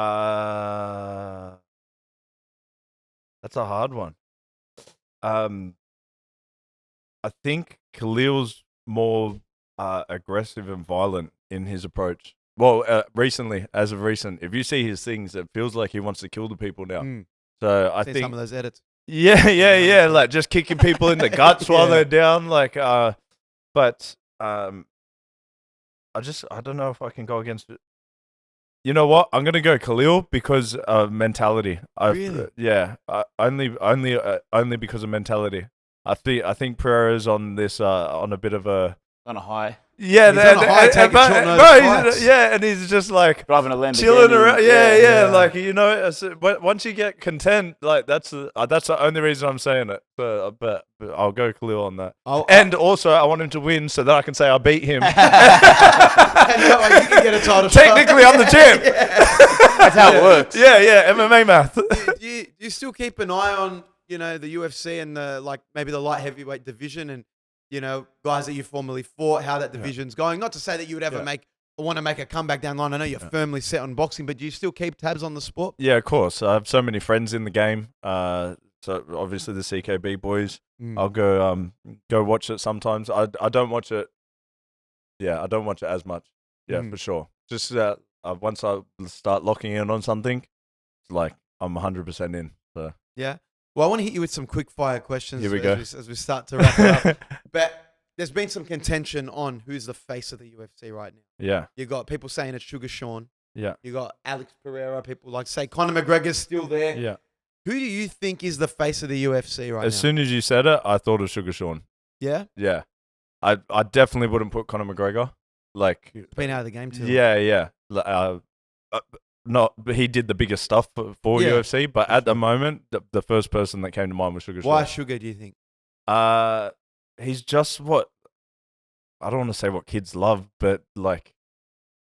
a hard one. I think Khalil's more aggressive and violent in his approach. Well, as of recent, if you see his things, it feels like he wants to kill the people now. So I think some of those edits. Yeah, like just kicking people in the guts while they're down. Like, but I don't know if I can go against it. You know what? I'm gonna go Khalil because of mentality. Really? Yeah. Only because of mentality. I think Pereira's on this on a bit of a high. Yeah, he's on a high, taking short notice fights. And he's just like driving a Lamborghini, chilling around. Yeah. Like once you get content, like that's the only reason I'm saying it. But I'll go Khalil on that. And also, I want him to win so that I can say I beat him. And that way you can get a title shot. Technically, I'm the champ. That's how it works. Yeah. MMA math. Do you still keep an eye on the UFC and maybe the light heavyweight division and guys that you formerly fought, how that division's going? Not to say that you would ever want to make a comeback down the line. I know you're firmly set on boxing, but do you still keep tabs on the sport? Yeah, of course. I have so many friends in the game. So obviously the CKB boys. I'll go watch it sometimes. I don't watch it. Yeah, I don't watch it as much. Yeah, for sure. Just once I start locking in on something, it's like I'm 100% in. So yeah. Well, I want to hit you with some quick fire questions. Here we go. As we start to wrap it up. But there's been some contention on who's the face of the UFC right now. Yeah. You got people saying it's Sugar Sean. Yeah. You got Alex Pereira. People like say Conor McGregor's still there. Yeah. Who do you think is the face of the UFC right now? As soon as you said it, I thought of Sugar Sean. Yeah? Yeah. I definitely wouldn't put Conor McGregor. like Been out of the game too. yeah. Not he did the biggest stuff for Yeah, UFC, but for at the sure. moment, the first person that came to mind was Sugar Sean. Why Sugar, do you think? He's just what I don't want to say what kids love, but like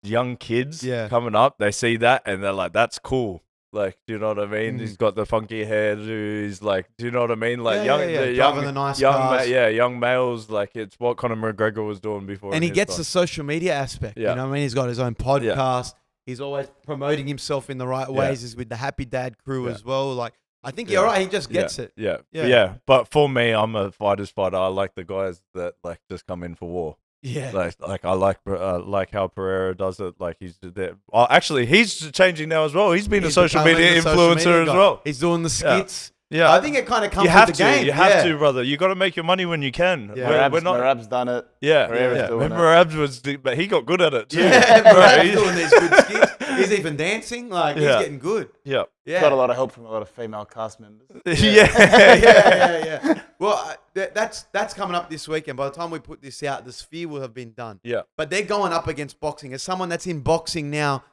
young kids coming up, they see that and they're like, "That's cool." Like, do you know what I mean? He's got the funky hairdo. He's like, do you know what I mean? Like Driving the nice cars. young males. Like it's what Conor McGregor was doing before. And he gets the social media aspect. Yeah. You know what I mean? He's got his own podcast. He's always promoting himself in the right ways. He's with the Happy Dad crew as well. Like, I think you're right. He just gets it. Yeah. But for me, I'm a fighter's fighter. I like the guys that like just come in for war. Yeah. Like I like how Pereira does it. Like he's there. Oh, actually, he's changing now as well. He's been a social media influencer as well. He's doing the skits. Yeah. I think it kind of comes You have with the to. game. You have to, brother. You got to make your money when you can. Yeah. We're not. Merab's done it. Yeah. doing it. Merab was, but he got good at it too. Yeah, bro. He's doing these good skits. He's even dancing. Like, he's getting good. Yeah. Yeah. Got a lot of help from a lot of female cast members. Yeah. Well, that's coming up this weekend. By the time we put this out, the Sphere will have been done. Yeah. But they're going up against boxing. As someone that's in boxing now,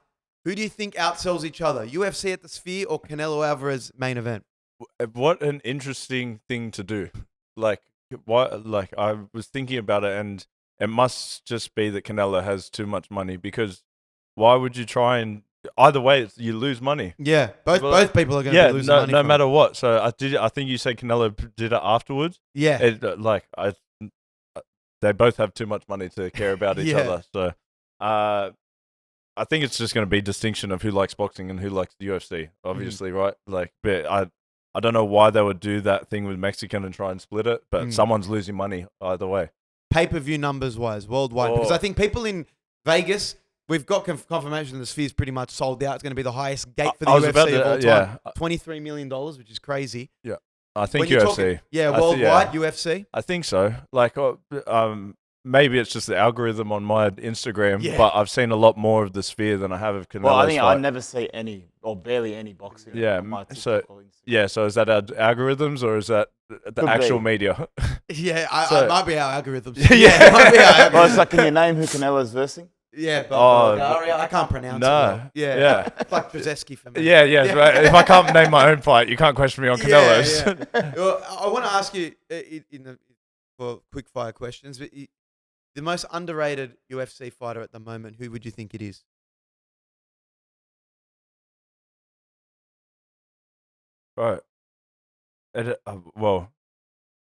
who do you think outsells each other? UFC at the Sphere or Canelo Alvarez main event? What an interesting thing to do. Like, what? Like, I was thinking about it, and it must just be that Canelo has too much money, because why would you try and either way you lose money? Yeah, both people are going to lose money. No matter what. So I think you said Canelo did it afterwards. Yeah, they both have too much money to care about each other. So I think it's just going to be distinction of who likes boxing and who likes the UFC. Obviously, right? Like, but I don't know why they would do that thing with Mexican and try and split it, but someone's losing money either way. Pay-per-view numbers wise, worldwide, because I think people in Vegas, we've got confirmation the Sphere's pretty much sold out. It's going to be the highest gate for the UFC of all time. $23 million, which is crazy. Yeah. I think UFC. Worldwide, UFC. I think so. Like, maybe it's just the algorithm on my Instagram, but I've seen a lot more of the Sphere than I have of Canelo's Well, I think fight. I never see any or barely any boxing. On my TikTok or Instagram. So is that our algorithms or is that the actual media? Yeah, it might be our algorithms. It might be our algorithms. Well, it's like, can you name who Canelo's versing? Yeah, but I can't pronounce it. No. Yeah. It's like Trzeski for me. Yeah. Right. If I can't name my own fight, you can't question me on Canelo's. Yeah. Well, I want to ask you for quick fire questions, but the most underrated UFC fighter at the moment, who would you think it is? Right. Well,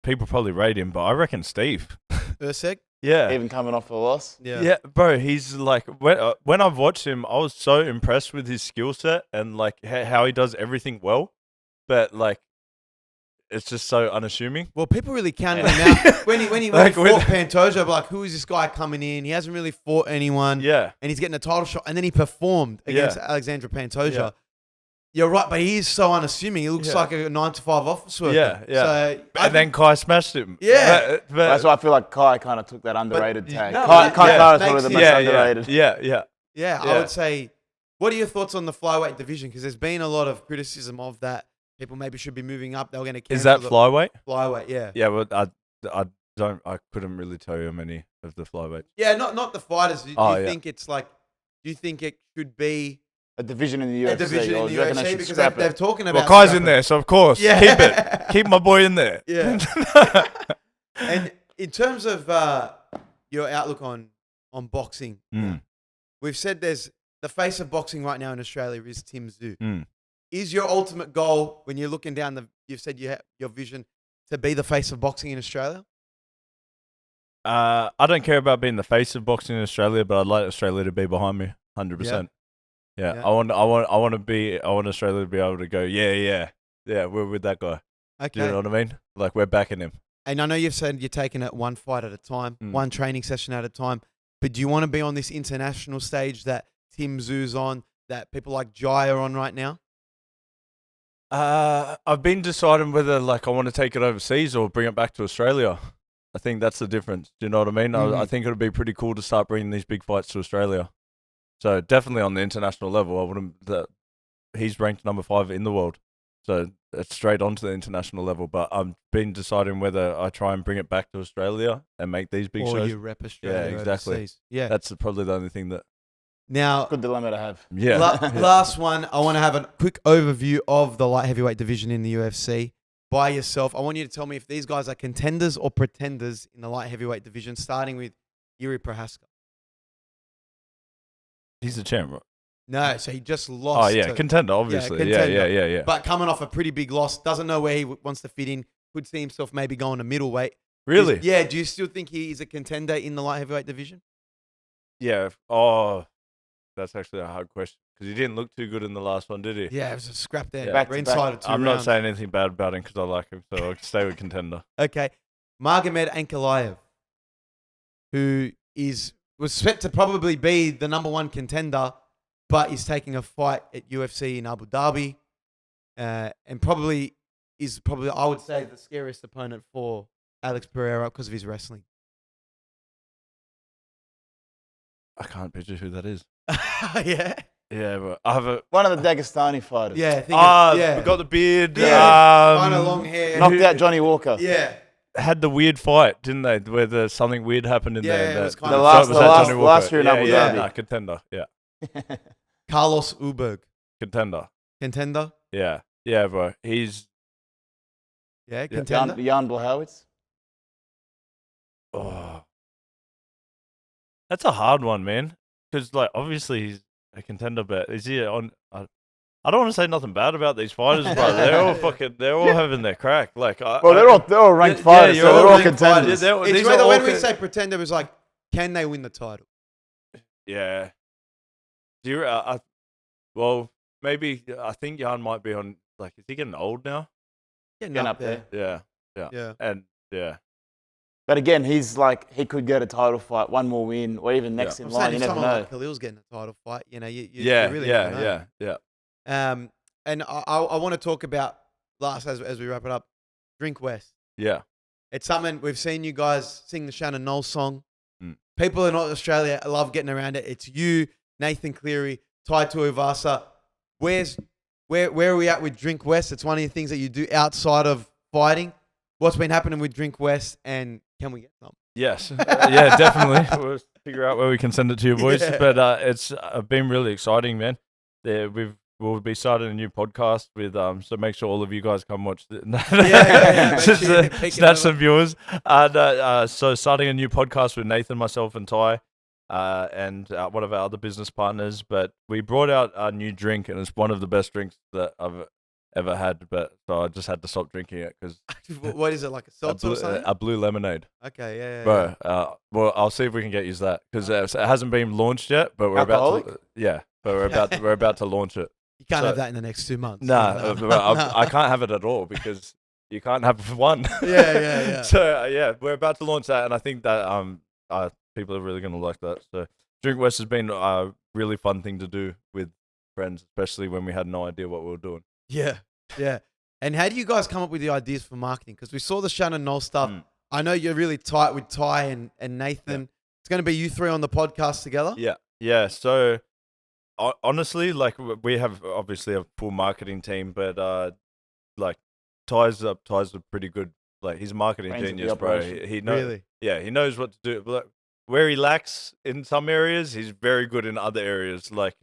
people probably rate him, but I reckon Steve. Usyk? Yeah. Even coming off a loss? Yeah, bro, he's like, when I've watched him, I was so impressed with his skill set and like how he does everything well, but like, it's just so unassuming. Well, people really counted him out. When he fought Pantoja, like, who is this guy coming in? He hasn't really fought anyone. Yeah. And he's getting a title shot. And then he performed against Alexandra Pantoja. Yeah. You're right, but he is so unassuming. He looks like a 9-to-5 office worker. Yeah. So, and then Kai smashed him. Yeah. But That's why I feel like Kai kind of took that underrated tag. no, Kai but Kara's probably the most underrated. Yeah, I would say, what are your thoughts on the flyweight division? Because there's been a lot of criticism of that. People maybe should be moving up. They were going to cancel. Is that flyweight? Flyweight, yeah. Yeah, well, I couldn't really tell you how many of the flyweights. Yeah, not the fighters. Do you think it's like, do you think it should be a division in the UFC? A division in the UFC because they're talking about. Well, Kai's in there, so of course, keep it. Keep my boy in there. Yeah. And in terms of your outlook on boxing, we've said there's the face of boxing right now in Australia is Tim Tszyu. Is your ultimate goal when you're looking down you've said you have your vision to be the face of boxing in Australia? I don't care about being the face of boxing in Australia, but I'd like Australia to be behind me, 100%. Yeah. I want Australia to be able to go, yeah, we're with that guy. Okay. Do you know what I mean? Like, we're backing him. And I know you've said you're taking it one fight at a time, one training session at a time, but do you want to be on this international stage that Tim Tszyu's on, that people like Jai are on right now? I've been deciding whether like I want to take it overseas or bring it back to Australia. I think that's the difference. Do you know what I mean? I think it would be pretty cool to start bringing these big fights to Australia. So definitely on the international level, he's ranked number 5 in the world. So it's straight onto the international level. But I've been deciding whether I try and bring it back to Australia and make these big Or shows. you rep Australia exactly. overseas. Yeah. That's probably the only thing that. Now, Good dilemma to have. Yeah. last one, I want to have a quick overview of the light heavyweight division in the UFC by yourself. I want you to tell me if these guys are contenders or pretenders in the light heavyweight division, starting with Jiri Prochazka. He's a champ, right? No, so he just lost. Oh, yeah. Contender, obviously. contender. Yeah. But coming off a pretty big loss, doesn't know where he wants to fit in, could see himself maybe going to middleweight. Really? Yeah, do you still think he is a contender in the light heavyweight division? Yeah. Oh, that's actually a hard question because he didn't look too good in the last one, did he? Yeah, it was a scrap there. Yeah. We're inside of 2 I'm rounds. not saying anything bad about him because I like him, so I'll stay with contender. Okay. Magomed Ankalaev, who was set to probably be the number 1 contender, but is taking a fight at UFC in Abu Dhabi, and probably I would say the scariest opponent for Alex Pereira because of his wrestling. I can't picture who that is. Yeah. Yeah, but I have a. One of the Dagestani fighters. Yeah. Got the beard. Yeah. Kind of long hair. Knocked out Johnny Walker. Yeah. Had the weird fight, didn't they? Where something weird happened in there. Yeah, it was kind The of last, was that Johnny Walker? last year in Abu Yeah, Dhabi. nah, contender. Yeah, Carlos Uberg. contender. Contender? Yeah, bro. He's Yeah, contender. Jan Blachowicz. oh, that's a hard one, man. Because like obviously he's a contender, but is he on? I don't want to say nothing bad about these fighters, but they're all having their crack. Like, They're all ranked fighters, so they're all contenders. It's whether when we say pretender, it's like, can they win the title? Yeah. Do you? Well, maybe I think Jan might be on. Like, is he getting old now? Getting up there. Yeah. And yeah. But again, he's like, he could get a title fight, one more win, or even next in I'm line. saying You if never someone know. like Khalil's getting a title fight, you really Yeah. never know. And I want to talk about last as we wrap it up. Drink West. Yeah. It's something we've seen you guys sing the Shannon Knowles song. Mm. People in Australia love getting around it. It's you, Nathan Cleary, Tai Tuivasa. Where are we at with Drink West? It's one of the things that you do outside of fighting. What's been happening with Drink West, and can we get some? Yes. Yeah, definitely. We'll figure out where we can send it to you boys. Yeah. But it's been really exciting, man. We'll be starting a new podcast with so make sure all of you guys come watch it. Yeah. Just Make sure you pick it snatch up. some viewers. And so starting a new podcast with Nathan, myself, and Ty, and one of our other business partners. But we brought out a new drink, and it's one of the best drinks that I've ever had. But so I just had to stop drinking it because What is it, like a seltzer or something? a blue lemonade. Okay, yeah. Bro, well, I'll see if we can get use that because it hasn't been launched yet, but we're about Alcoholic? to. Yeah, but we're about to launch it. You can't So- have that in the next 2 months. Nah, I can't have it at all because you can't have one. Yeah. So we're about to launch that, and I think that people are really gonna like that. So Drink West has been a really fun thing to do with friends, especially when we had no idea what we were doing. Yeah. And how do you guys come up with the ideas for marketing? Because we saw the Shannon Knowles stuff. I know you're really tight with Ty and Nathan. Yeah. It's going to be you three on the podcast together. Yeah. So honestly, like we have obviously a full marketing team, but like Ty's a pretty good. Like he's a marketing Brains of the genius, bro. operation. He knows. Really? Yeah, he knows what to do. But where he lacks in some areas, he's very good in other areas. Like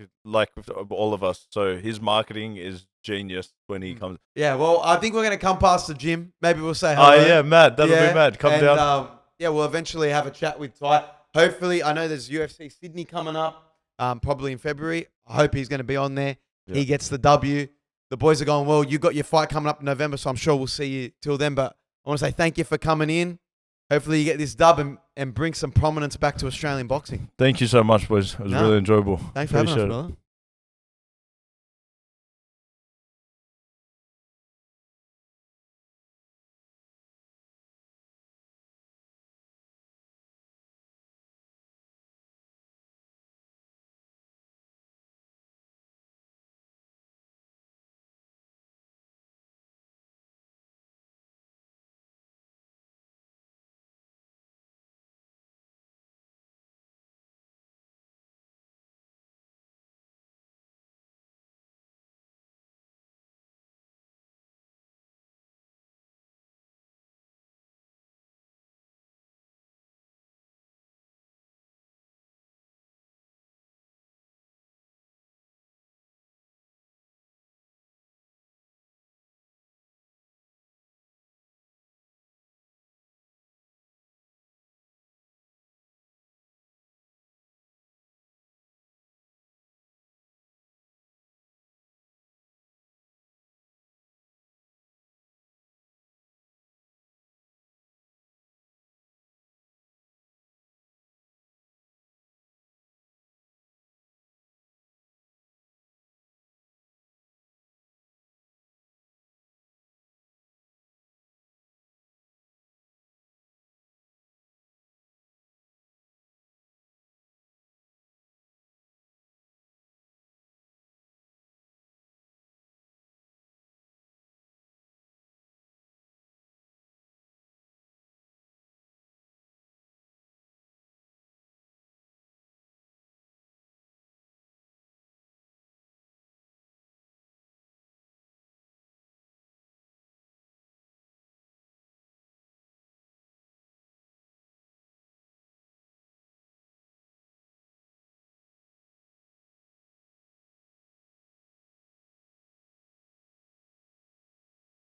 with all of us. So his marketing is genius when he comes. Yeah, well, I think we're going to come past the gym. Maybe we'll say Oh hello. yeah, mad. That'll be mad. Come down. We'll eventually have a chat with Ty. Hopefully, I know there's UFC Sydney coming up, probably in February. I hope he's going to be on there. Yeah. He gets the W. The boys are going, well, you got your fight coming up in November, so I'm sure we'll see you till then. But I want to say thank you for coming in. Hopefully you get this dub and bring some prominence back to Australian boxing. Thank you so much, boys. It was really enjoyable. Thanks for having us, Appreciate it. brother.